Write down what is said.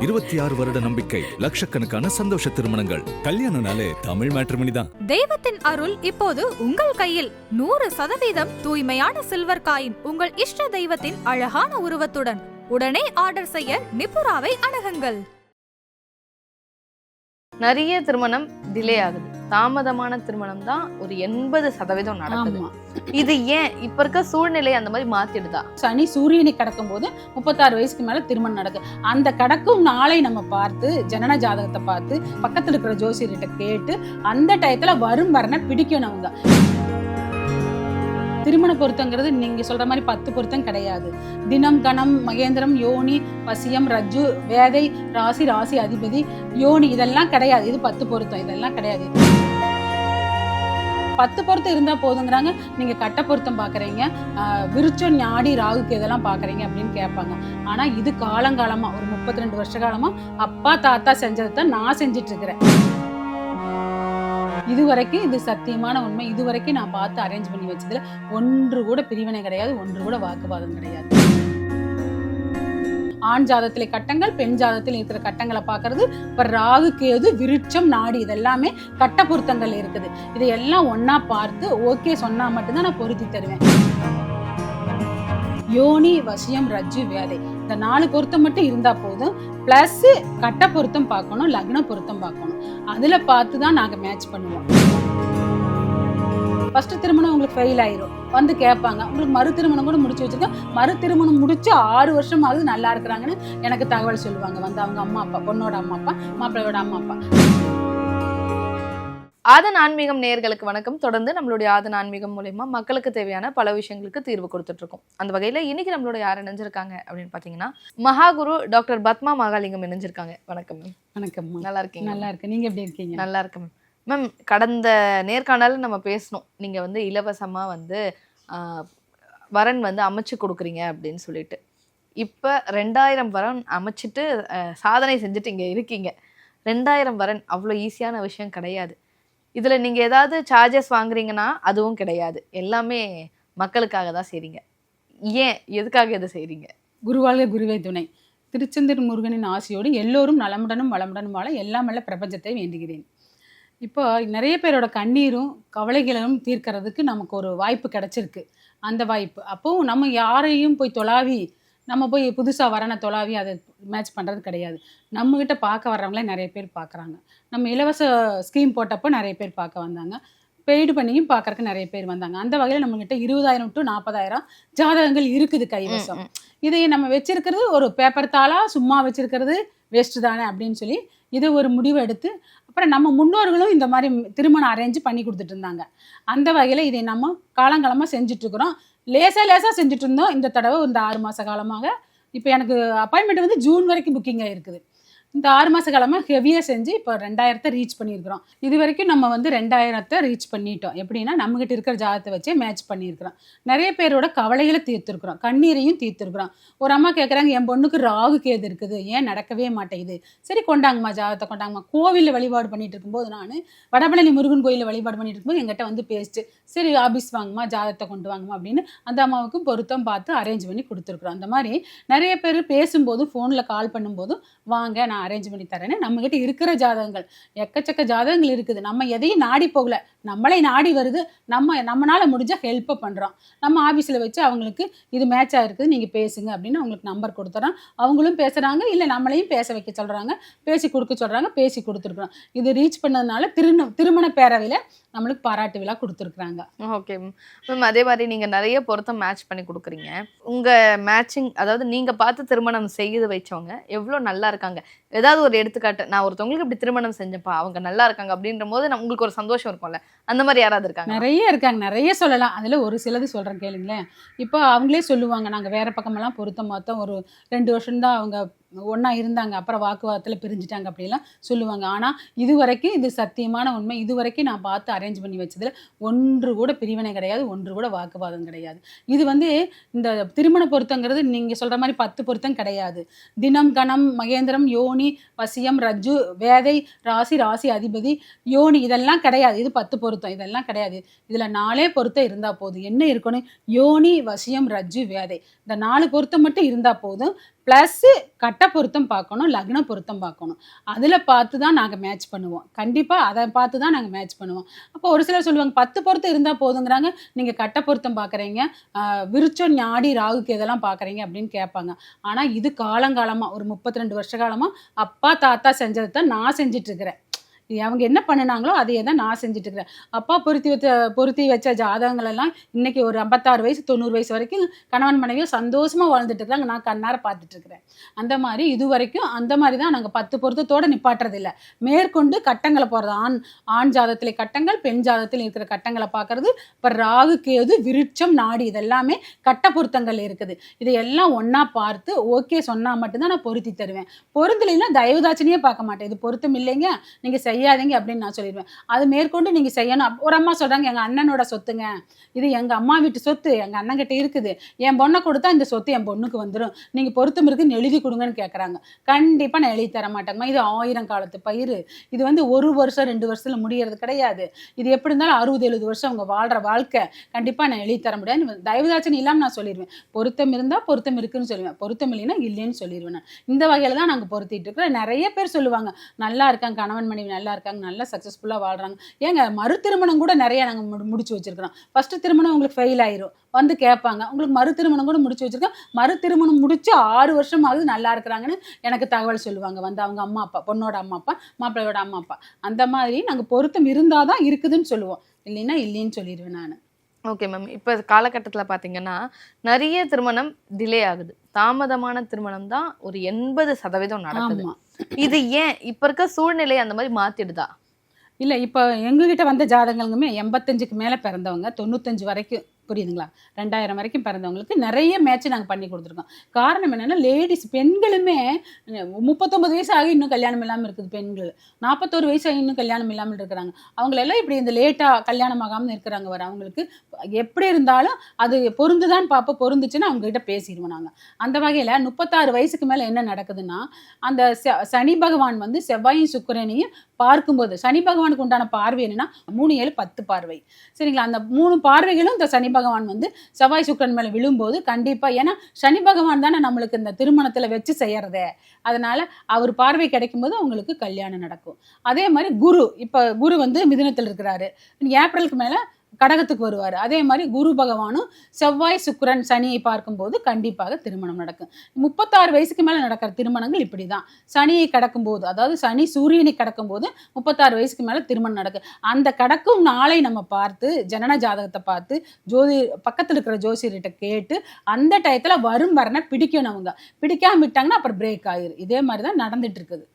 26 வருட நம்பிக்கை, லட்சக்கணக்கான சந்தோஷ திருமணங்கள். கல்யாணம்னாலே தமிழ் மேட்ரிமோனி தான். தெய்வத்தின் அருள் இப்போது உங்கள் கையில். 100% தூய்மையான சில்வர் காயின் உங்கள் இஷ்ட தெய்வத்தின் அழகான உருவத்துடன். உடனே ஆர்டர் செய்ய நிபுராவை அணுகுங்கள். நிறைய திருமணம் டிலே ஆகுது. தாமதமான திருமணம் தான் ஒரு 80% நடக்குது. இது ஏன் இப்ப இருக்க சூழ்நிலை அந்த மாதிரி மாத்திடுதா? சனி சூரியனை கடக்கும் போது 36 வயசுக்கு மேல திருமணம் நடக்கும். அந்த கடக்கும் நாளை நம்ம பார்த்து ஜனன ஜாதகத்தை பார்த்து பக்கத்துல இருக்கிற ஜோசியர்கிட்ட கேட்டு அந்த டயத்துல வரும் வரனை பிடிக்கணும். அவங்க திருமண பொருத்தங்கிறது நீங்க சொல்ற மாதிரி 10 பொருத்தம் கிடையாது. தினம், கணம், மகேந்திரம், யோனி, வசியம், ரஜ்ஜு, வேதை, ராசி, ராசி அதிபதி, யோனி இதெல்லாம் கிடையாது. இது 10 பொருத்தம், இதெல்லாம் கிடையாது. 10 பொருத்தம் இருந்தா போதுங்கிறாங்க. நீங்க கட்ட பொருத்தம் பாக்குறீங்க, விருச்சம், ஞாடி, ராகுக்கு இதெல்லாம் பாக்குறீங்க அப்படின்னு கேட்பாங்க. ஆனா இது காலங்காலமா ஒரு 32 வருஷ காலமா அப்பா தாத்தா செஞ்சதைத்தான் நான் செஞ்சிட்டு இருக்கிறேன். இதுவரைக்கும் இது சத்தியமான உண்மை. இதுவரைக்கும் நான் பார்த்து அரேஞ்ச் பண்ணி வச்சதுல ஒன்று கூட பிரிவினை கிடையாது, ஒன்று கூட வாக்குவாதம் கிடையாது. ஆண் ஜாதகத்திலே கட்டங்கள், பெண் ஜாதகத்தில் இருக்கிற கட்டங்களை பார்க்கறது. இப்ப ராகு, கேது, விருட்சம், நாடி இதெல்லாமே கட்ட பொருத்தங்கள் இருக்குது. இதையெல்லாம் ஒன்னா பார்த்து ஓகே சொன்னா மட்டும்தான் நான் பொருத்தி தருவேன். யோனி, வசியம், ரஜ்ஜு, வேதை இந்த 4 பொருத்தம் மட்டும் இருந்தா போதும். பிளஸ் கட்ட பொருத்தம் பார்க்கணும், லக்ன பொருத்தம் பார்க்கணும். அதுல பார்த்துதான் நாங்க மேட்ச் பண்ணுவோம். ஃபர்ஸ்ட் திருமணம் உங்களுக்கு ஃபெயில் ஆயிரும், வந்து கேட்பாங்க உங்களுக்கு மறு திருமணம் கூட முடிச்சு வச்சிருக்கோம். மறு திருமணம் முடிச்சு 6 வருஷம் ஆகுது, நல்லா இருக்கிறாங்கன்னு எனக்கு தகவல் சொல்லுவாங்க. வந்து அவங்க அம்மா அப்பா, பொண்ணோட அம்மா அப்பா, மாப்பிள்ளையோட அம்மா அப்பா. ஆதன் ஆன்மீகம் நேயர்களுக்கு வணக்கம். தொடர்ந்து நம்மளுடைய ஆதன் ஆன்மீகம் மூலமா மக்களுக்கு தேவையான பல விஷயங்களுக்கு தீர்வு கொடுத்துட்டு இருக்கோம். அந்த வகையில இன்னைக்கு நம்மளோட யார் இணைஞ்சிருக்காங்க அப்படின்னு பாத்தீங்கன்னா மகாகுரு டாக்டர் பத்மா மகாலிங்கம் இணைஞ்சிருக்காங்க. வணக்கம் மேம். வணக்கம். நல்லா இருக்கீங்க? நல்லா இருக்கு. நீங்க எப்படி இருக்கீங்க? நல்லா இருக்கேன் மேம். மேம், கடந்த நேர்காணல நம்ம பேசணும், நீங்க வந்து இலவசமா வந்து வரன் வந்து அமைச்சு கொடுக்குறீங்க அப்படின்னு சொல்லிட்டு. இப்ப 2000 வரன் அமைச்சிட்டு சாதனை செஞ்சுட்டு இங்க இருக்கீங்க. 2000 வரன் அவ்வளோ ஈஸியான விஷயம் கிடையாது. இதுல நீங்க ஏதாவது சார்ஜஸ் வாங்குறீங்கன்னா அதுவும் கிடையாது. எல்லாமே மக்களுக்காக தான் செய்றீங்க. ஏன், எதுக்காக இதை செய்றீங்க? குருவாழ்க குருவே துணை. திருச்செந்தூர் முருகனின் ஆசையோடு எல்லோரும் நலமுடனும் வளமுடனும் வாழ எல்லாம் வல்ல பிரபஞ்சத்தை வேண்டுகிறேன். இப்போ நிறைய பேரோட கண்ணீரும் கவலைகளும் தீர்க்கறதுக்கு நமக்கு ஒரு வாய்ப்பு கிடைச்சிருக்கு. அந்த வாய்ப்பு அப்போது நம்ம யாரையும் போய் தொலாவி, நம்ம போய் புதுசாக வரனை தொலாவி அதை மேட்ச் பண்ணுறது கிடையாது. நம்மக்கிட்ட பார்க்க வர்றவங்களே நிறைய பேர் பார்க்குறாங்க. நம்ம இலவச ஸ்கீம் போட்டப்போ நிறைய பேர் பார்க்க வந்தாங்க, பெய்டு பண்ணியும் பார்க்கறக்கு நிறைய பேர் வந்தாங்க. அந்த வகையில் நம்மக்கிட்ட 20,000 to 40,000 ஜாதகங்கள் இருக்குது கைவசம். இதை நம்ம வச்சிருக்கிறது ஒரு பேப்பர் தாளாக சும்மா வச்சிருக்கிறது வேஸ்ட்டு தானே அப்படின்னு சொல்லி இதை ஒரு முடிவு எடுத்து, அப்புறம் நம்ம முன்னோர்களும் இந்த மாதிரி திருமணம் அரேஞ்சு பண்ணி கொடுத்துட்டு இருந்தாங்க. அந்த வகையில் இதை நம்ம காலங்காலமாக செஞ்சிட்ருக்குறோம். லேசாக செஞ்சுட்டு இருந்தோம். இந்த தடவை இந்த 6 மாத காலமாக இப்போ எனக்கு அப்பாயின்மெண்ட் வந்து ஜூன் வரைக்கும் புக்கிங் ஆகிருக்குது. இந்த 6 மாத காலமாக ஹெவியாக செஞ்சு இப்போ 2000 ரீச் பண்ணியிருக்கிறோம். இது வரைக்கும் நம்ம வந்து 2000 ரீச் பண்ணிட்டோம். எப்படின்னா நம்மகிட்ட இருக்கிற ஜாதகத்தை வச்சே மேட்ச் பண்ணியிருக்கிறோம். நிறைய பேரோட கவலைகளை தீர்த்துருக்குறோம், கண்ணீரையும் தீர்த்துருக்குறோம். ஒரு அம்மா கேட்குறாங்க, என் பொண்ணுக்கு ராகு கேது இருக்குது, ஏன் நடக்கவே மாட்டேங்குது. சரி கொண்டாங்கம்மா ஜாதகத்தை கொண்டாங்கம்மா. கோவிலில் வழிபாடு பண்ணிட்டு இருக்கும்போது, நான் வடபழனி முருகன் கோயிலில் வழிபாடு பண்ணிட்டு இருக்கும்போது எங்கிட்ட வந்து பேசிட்டு, சரி ஆபீஸ் வாங்கம்மா ஜாதகத்தை கொண்டு வாங்கம்மா அப்படின்னு அந்த அம்மாவுக்கும் பொருத்தம் பார்த்து அரேஞ்ச் பண்ணி கொடுத்துருக்குறோம். அந்த மாதிரி நிறைய பேர் பேசும்போதும் ஃபோனில் கால் பண்ணும்போதும் வாங்க நான் அரேஞ்ச் பண்ணி தரேன்னு. நம்மகிட்ட இருக்கிற ஜாதகங்கள் எக்கச்சக்க ஜாதகங்கள் இருக்குது. நம்ம எதையும் நாடி போகல, நம்மளே நாடி வருது. நம்மளால முடிஞ்ச ஹெல்ப்பை பண்ணுறோம். நம்ம ஆஃபீஸில் வச்சு அவங்களுக்கு இது மேட்ச் ஆகிருக்குது, நீங்கள் பேசுங்க அப்படின்னு அவங்களுக்கு நம்பர் கொடுத்துறோம். அவங்களும் பேசுகிறாங்க, இல்லை நம்மளையும் பேச வைக்க சொல்கிறாங்க, பேசி கொடுக்க சொல்கிறாங்க, பேசி கொடுத்துருக்குறோம். இது ரீச் பண்ணதுனால திருமண பேரவையில் நம்மளுக்கு பாராட்டு விழா கொடுத்துருக்குறாங்க. Okay ma'am. அதே மாதிரி நீங்கள் நிறைய பொருத்தம் மேட்ச் பண்ணி கொடுக்குறீங்க. உங்கள் மேட்சிங், அதாவது நீங்கள் பார்த்து திருமணம் செய்து வச்சவங்க எவ்வளோ நல்லா இருக்காங்க. ஏதாவது ஒரு எடுத்துக்காட்டு, நான் ஒருத்தவங்களுக்கு இப்படி திருமணம் செஞ்சப்பா அவங்க நல்லா இருக்காங்க அப்படின்ற போது உங்களுக்கு ஒரு சந்தோஷம் இருக்கும்ல, அந்த மாதிரி யாராவது இருக்காங்க? நிறைய இருக்காங்க, நிறைய சொல்லலாம். அதில் ஒரு சிலது சொல்கிறேன் கேளுங்களேன். இப்போ அவங்களே சொல்லுவாங்க, நாங்கள் வேறு பக்கமெல்லாம் பொருத்தம் பார்த்தோம், ஒரு 2 வருஷம்தான் அவங்க ஒன்றா இருந்தாங்க, அப்புறம் வாக்குவாதத்தில் பிரிஞ்சுட்டாங்க அப்படிலாம் சொல்லுவாங்க. ஆனால் இது வரைக்கும் இது சத்தியமான உண்மை. இது வரைக்கும் நான் பார்த்து அரேஞ்ச் பண்ணி வச்சதில் ஒன்று கூட பிரிவினை கிடையாது, ஒன்று கூட வாக்குவாதம் கிடையாது. இது வந்து இந்த திருமண பொருத்தங்கிறது நீங்கள் சொல்கிற மாதிரி 10 பொருத்தம் கிடையாது. தினம், கணம், மகேந்திரம், யோனி, வசியம், ரஜ்ஜு, வேதை, ராசி, ராசி அதிபதி, யோனி இதெல்லாம் கிடையாது. இது 10 பொருத்தம், இதெல்லாம் கிடையாது. இதில் 4 பொருத்தம் இருந்தால் போதும். என்ன இருக்கணும்? யோனி, வசியம், ரஜ்ஜு, வேதை இந்த 4 பொருத்தம் மட்டும் இருந்தால் போதும். ப்ளஸ்ஸு கட்ட பொருத்தம் பார்க்கணும், லக்ன பொருத்தம் பார்க்கணும். அதில் பார்த்து தான் நாங்கள் மேட்ச் பண்ணுவோம். கண்டிப்பாக அதை பார்த்து தான் நாங்கள் மேட்ச் பண்ணுவோம். அப்போ ஒரு சிலர் சொல்லுவாங்க 10 பொருத்தம் இருந்தால் போதுங்கிறாங்க, நீங்கள் கட்ட பொருத்தம் பார்க்குறீங்க, விருச்சம் ஞாடி ராகுக்கு இதெல்லாம் பார்க்குறீங்க அப்படின்னு கேட்பாங்க. ஆனால் இது காலங்காலமாக ஒரு 32 வருஷ காலமாக அப்பா தாத்தா செஞ்சதை தான் நான் செஞ்சிட்ருக்கிறேன். அவங்க என்ன பண்ணினாங்களோ அதையே தான் நான் செஞ்சுட்டு இருக்கிறேன். அப்பா பொருத்தி வச்ச ஜாதகங்கள் எல்லாம் இன்னைக்கு ஒரு 56 வயசு 90 வயசு வரைக்கும் கணவன் மனைவியும் சந்தோஷமா வாழ்ந்துட்டு இருக்காங்க. நான் கண்ணார பார்த்துட்டு இருக்கிறேன். அந்த மாதிரி இது வரைக்கும் அந்த மாதிரி தான் நாங்கள் 10 பொருத்தத்தோடு நிப்பாட்டுறது இல்லை. மேற்கொண்டு கட்டங்களை போடுறது, ஆண் ஜாதகத்திலே கட்டங்கள், பெண் ஜாதகத்தில் இருக்கிற கட்டங்களை பார்க்கறது. இப்போ ராகு கேது விருட்சம் நாடி இதெல்லாமே கட்ட பொருத்தங்கள் இருக்குது. இதையெல்லாம் ஒன்றா பார்த்து ஓகே சொன்னால் மட்டும்தான் நான் பொருத்தி தருவேன். பொருந்தலைன்னா தயவுதாட்சணியே பார்க்க மாட்டேன். இது பொருத்தம் இல்லைங்க, நீங்கள் செய்யாதீங்க அப்படின்னு நான் சொல்லிடுவேன். அது மேற்கொண்டு நீங்கள் செய்யணும். ஒரு அம்மா சொல்கிறாங்க எங்கள் அண்ணனோட சொத்துங்க, இது எங்கள் அம்மா வீட்டு சொத்து, எங்கள் அண்ணங்கிட்ட இருக்குது, என் பொண்ணை கொடுத்தா இந்த சொத்து என் பொண்ணுக்கு வந்துடும், நீங்கள் பொருத்தம் இருக்குன்னு எழுதி கொடுங்கன்னு கேட்குறாங்க. கண்டிப்பாக நான் எழுதி தர மாட்டேங்கம்மா. இது 1000 காலத்து பயிர். இது வந்து 1 வருஷம் 2 வருஷத்தில் முடியறது கிடையாது. இது எப்படி இருந்தாலும் 60-70 வருஷம் அவங்க வாழ்கிற வாழ்க்கை. கண்டிப்பாக நான் எழுதி தர முடியாது. தயவுதாட்சணி இல்லாமல் நான் சொல்லிடுவேன். பொருத்தம் இருந்தால் பொருத்தம் இருக்குன்னு சொல்லுவேன், பொருத்தம் இல்லைன்னா இல்லைன்னு சொல்லிடுவேன். நான் இந்த வகையில் தான் நாங்கள் பொருத்திட்டு இருக்கிறோம். நிறைய பேர் சொல்லுவாங்க நல்லா இருக்காங்க, கணவன் மனைவி நல்லா இருக்காங்க, நல்லா சக்ஸஸ்ஃபுல்லாக வாழ்கிறாங்க. ஏங்க மறு திருமணம் கூட நிறைய நாங்கள் முடிச்சு வச்சுருக்கிறோம். ஃபஸ்ட்டு திருமணம் உங்களுக்கு ஃபெயில் ஆயிரும், வந்து கேட்பாங்க உங்களுக்கு மறு திருமணம் கூட முடிச்சு வச்சுருக்கோம். மறு திருமணம் முடிச்சு 6 வருஷமாவது நல்லா இருக்கிறாங்கன்னு எனக்கு தகவல் சொல்லுவாங்க. வந்து அவங்க அம்மா அப்பா, பொண்ணோட அம்மா அப்பா, மாப்பிள்ளையோட அம்மா அப்பா. அந்த மாதிரி நாங்கள் பொருத்தம் இருந்தால் தான் இருக்குதுன்னு சொல்லுவோம், இல்லைன்னா இல்லைன்னு சொல்லிடுவேன் நான். Okay ma'am. இப்போ காலகட்டத்தில் பார்த்தீங்கன்னா நிறைய திருமணம் டிலே ஆகுது. தாமதமான திருமணம் தான் ஒரு 80% நடக்குது. இது ஏன் இப்போ இருக்க சூழ்நிலை அந்த மாதிரி மாத்திடுதா? இல்லை, இப்போ எங்ககிட்ட வந்த ஜாதகங்களுமே 85க்கு மேலே பிறந்தவங்க, 95 வரைக்கும், புரியுதுங்களா, 2000 வரைக்கும் பிறந்தவங்களுக்கு நிறைய மேட்ச் நாங்கள் பண்ணி கொடுத்துருக்கோம். காரணம் என்னென்னா லேடிஸ் பெண்களுமே 39 வயசு ஆகி இன்னும் கல்யாணம் இல்லாமல் இருக்குது. பெண்கள் 41 வயசு ஆகி இன்னும் கல்யாணம் இல்லாமல் இருக்கிறாங்க. அவங்களெல்லாம் இப்படி இந்த லேட்டாக கல்யாணம் ஆகாமல் இருக்கிறாங்க. வர அவங்களுக்கு எப்படி இருந்தாலும் அது பொருந்துதான் பார்ப்போம். பொருந்துச்சுன்னா அவங்ககிட்ட பேசிடுவோம் நாங்கள். அந்த வகையில் 36 வயசுக்கு மேலே என்ன நடக்குதுன்னா, அந்த சனி பகவான் வந்து செவ்வாயும் சுக்கிரனையும் பார்க்கும்போது, சனி பகவானுக்கு உண்டான பார்வை என்னன்னா 3 7 10 பார்வை, சரிங்களா. அந்த 3 பார்வைகளும் இந்த சனி பகவான் வந்து செவ்வாய் சுக்கிரன் மேல விழும்போது கண்டிப்பா, ஏன்னா சனி பகவான் தானே நம்மளுக்கு இந்த திருமணத்துல வச்சு செய்யறதே, அதனால அவர் பார்வை கிடைக்கும் போது அவங்களுக்கு கல்யாணம் நடக்கும். அதே மாதிரி குரு வந்து மிதுனத்தில் இருக்கிறாரு, ஏப்ரலுக்கு மேல கடகத்துக்கு வருவார். அதே மாதிரி குரு பகவானும் செவ்வாய் சுக்கிரன் சனியை பார்க்கும்போது கண்டிப்பாக திருமணம் நடக்கும். 36 வயசுக்கு மேலே நடக்கிற திருமணங்கள் இப்படி தான். சனியை கடக்கும்போது, அதாவது சனி சூரியனை கடக்கும்போது 36 வயசுக்கு மேலே திருமணம் நடக்கும். அந்த கடக்கும் நாளை நம்ம பார்த்து, ஜனன ஜாதகத்தை பார்த்து, பக்கத்தில் இருக்கிற ஜோசியர்கிட்ட கேட்டு அந்த டயத்தில் வரும் வரனை பிடிக்கணும். அவங்க பிடிக்காம விட்டாங்கன்னா அப்புறம் பிரேக் ஆயிரும். இதே மாதிரி தான் நடந்துட்டு இருக்குது.